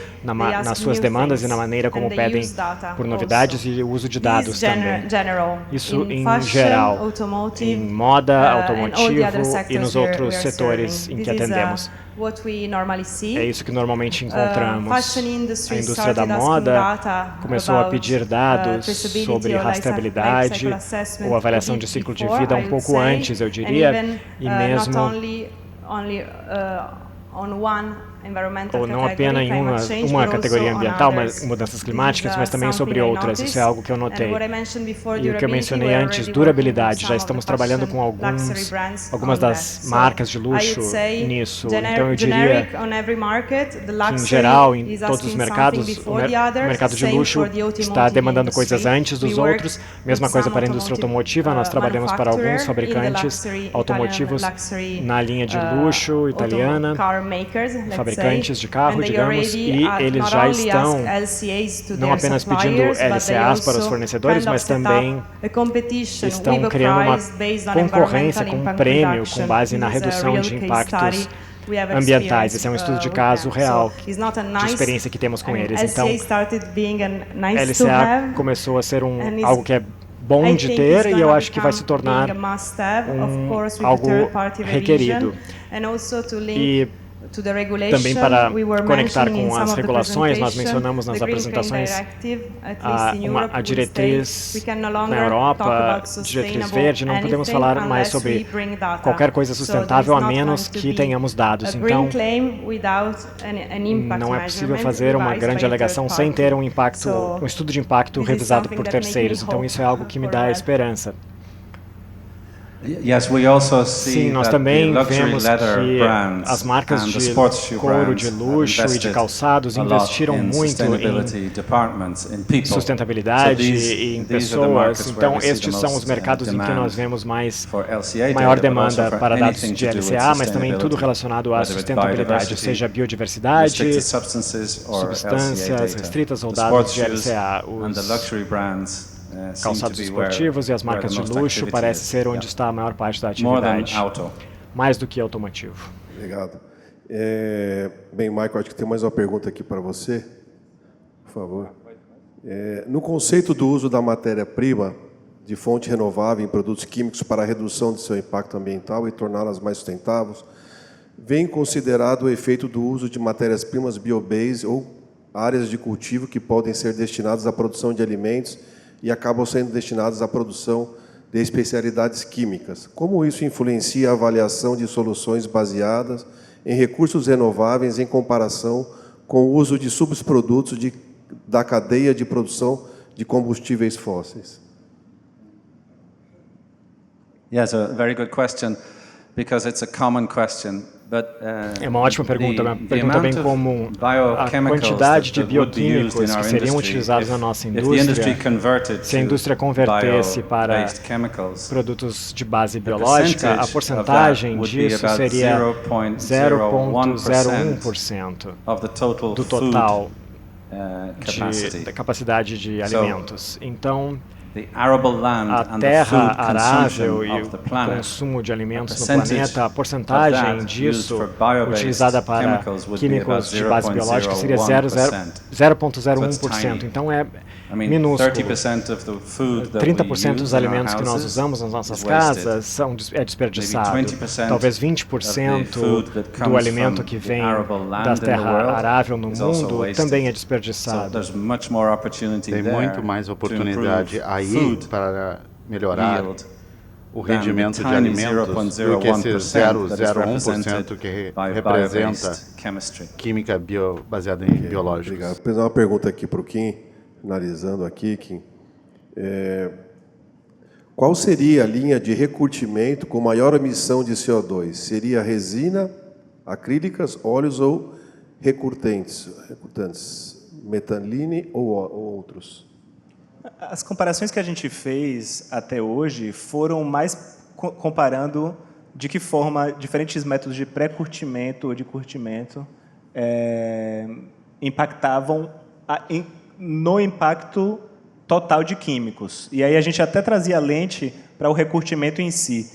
ask nas suas new demandas e things, na maneira como and they pedem use data por novidades also. e o uso de This dados is também. general. Isso In em fashion, geral, automotive, em moda, and all the automotivo other e sectors nos we outros are setores serving. em que This is, atendemos. what we normally see. É isso que normalmente encontramos. Fashion industry A indústria da started asking moda data começou a about, pedir dados traceability sobre or rastreabilidade life cycle assessment ou avaliação a de bit ciclo de before, vida I um would pouco say, antes, eu and diria, even, e not mesmo only on one environmental ou não category, apenas em climate change, uma but categoria also on ambiental, others. mas mudanças This climáticas, is, mas também sobre something I outras. noticed. Isso é algo que eu And notei. what I mentioned before, E o que eu durability, mencionei we are antes, already durabilidade, working já with estamos some of the trabalhando com fashion luxury algumas brands on das that. marcas de I luxo would say nisso. Então eu generic diria on every market, the que, em luxury geral, em is todos os asking mercados, something o before the others, mercado de same luxo for the automotive está demandando coisas industry. antes dos We work outros. Mesma with coisa some para a indústria automotiva, nós trabalhamos para alguns fabricantes automotivos na linha de luxo italiana, fabricantes de carro, digamos, e eles já estão não apenas pedindo LCAs para os fornecedores, mas também estão criando uma concorrência com um prêmio com base na redução de impactos ambientais. Esse é um estudo de caso real, de experiência que temos com eles. Então, LCA começou a ser algo que é bom de ter e eu acho que vai se tornar algo requerido. E também para conectar com as regulações, nós mencionamos nas apresentações a diretriz na Europa, diretriz verde, não podemos falar mais sobre qualquer coisa sustentável a menos que tenhamos dados. Então, não é possível fazer uma grande alegação sem ter um estudo de impacto revisado por terceiros. Então, isso é algo que me dá esperança. Sim, nós também vemos que as marcas de couro de luxo e de calçados investiram muito em sustentabilidade e em pessoas. Então, estes são os mercados em que nós vemos maior demanda para dados de LCA, mas também tudo relacionado à sustentabilidade, seja biodiversidade, substâncias restritas ou dados de LCA. Os calçados esportivos e as marcas de luxo parece ser onde está a maior parte da atividade, mais do que automotivo. Obrigado. Bem, Michael, acho que tem mais uma pergunta aqui para você, por favor. No conceito do uso da matéria-prima de fonte renovável em produtos químicos para a redução de seu impacto ambiental e torná-las mais sustentáveis, vem considerado o efeito do uso de matérias-primas biobase ou áreas de cultivo que podem ser destinadas à produção de alimentos e acabam sendo destinados à produção de especialidades químicas. Como isso influencia a avaliação de soluções baseadas em recursos renováveis em comparação com o uso de subprodutos da cadeia de produção de combustíveis fósseis? Yes, a very good question, because it's a common question. É uma ótima pergunta, uma pergunta bem comum. A quantidade de bioquímicos que seriam utilizados na nossa indústria, se a indústria convertesse para produtos de base biológica, a porcentagem disso seria 0,01% do total da capacidade de alimentos. Então, a terra arável e o consumo de alimentos no planeta, a porcentagem disso utilizada para químicos de base biológica seria 0,01%. Então é minúsculo. 30% dos alimentos que nós usamos nas nossas casas é desperdiçado. Talvez 20% do alimento que vem da terra arável no mundo também é desperdiçado. Tem muito mais oportunidade aí para melhorar o rendimento de alimentos do que esse 0,01% que representa química baseada em biológicos. Obrigado. Vou fazer uma pergunta aqui para o Kim, finalizando aqui, Kim. Qual seria a linha de recurtimento com maior emissão de CO2? Seria resina, acrílicas, óleos ou recurtantes, metaline ou outros? As comparações que a gente fez até hoje foram mais comparando de que forma diferentes métodos de pré-curtimento ou de curtimento impactavam no impacto total de químicos. E aí a gente até trazia a lente para o recurtimento em si.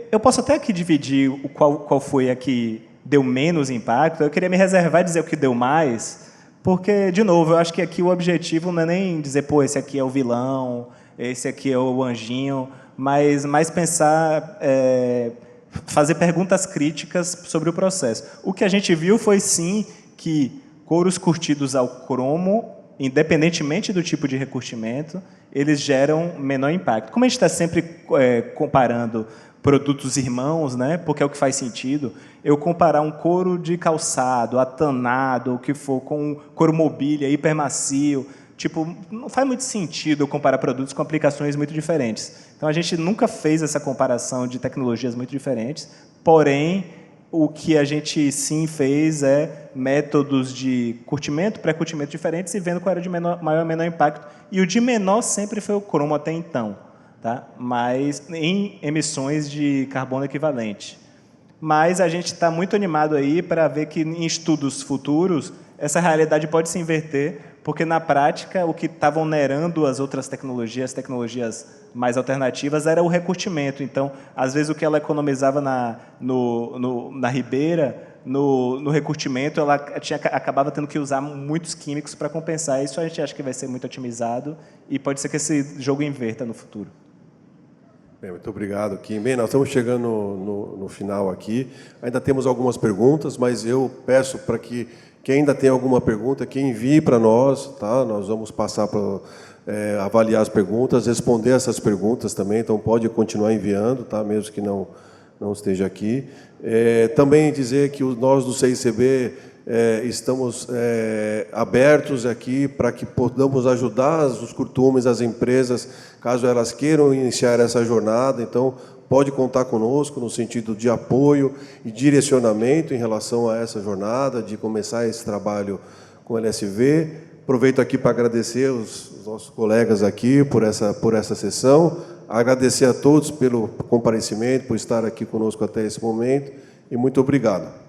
Eu posso até aqui dividir qual foi a que deu menos impacto. Eu queria me reservar e dizer o que deu mais, porque, de novo, eu acho que aqui o objetivo não é nem dizer, pô, esse aqui é o vilão, esse aqui é o anjinho, mas mais pensar, fazer perguntas críticas sobre o processo. O que a gente viu foi, sim, que couros curtidos ao cromo, independentemente do tipo de recurtimento, eles geram menor impacto. Como a gente está sempre comparando produtos irmãos, né, porque é o que faz sentido, eu comparar um couro de calçado, atanado, o que for, com um couro mobília, hipermacio, tipo, não faz muito sentido eu comparar produtos com aplicações muito diferentes. Então, a gente nunca fez essa comparação de tecnologias muito diferentes, porém, o que a gente sim fez é métodos de curtimento, pré-curtimento diferentes e vendo qual era de maior ou menor impacto. E o de menor sempre foi o cromo até então, tá? Mas em emissões de carbono equivalente. Mas a gente está muito animado aí para ver que em estudos futuros essa realidade pode se inverter, porque na prática o que estava onerando as outras tecnologias mais alternativas, era o recurtimento. Então, às vezes o que ela economizava na ribeira, no recurtimento, ela acabava tendo que usar muitos químicos para compensar. Isso a gente acha que vai ser muito otimizado e pode ser que esse jogo inverta no futuro. Bem, muito obrigado, Kim. Bem, nós estamos chegando no final aqui. Ainda temos algumas perguntas, mas eu peço para que quem ainda tem alguma pergunta, que envie para nós, tá? Nós vamos passar para avaliar as perguntas, responder essas perguntas também, então pode continuar enviando, tá? Mesmo que não esteja aqui. Também dizer que nós do CICB estamos abertos aqui para que podamos ajudar os curtumes, as empresas, caso elas queiram iniciar essa jornada. Então, pode contar conosco no sentido de apoio e direcionamento em relação a essa jornada, de começar esse trabalho com o LSV. Aproveito aqui para agradecer os nossos colegas aqui por essa sessão, agradecer a todos pelo comparecimento, por estar aqui conosco até esse momento, e muito obrigado.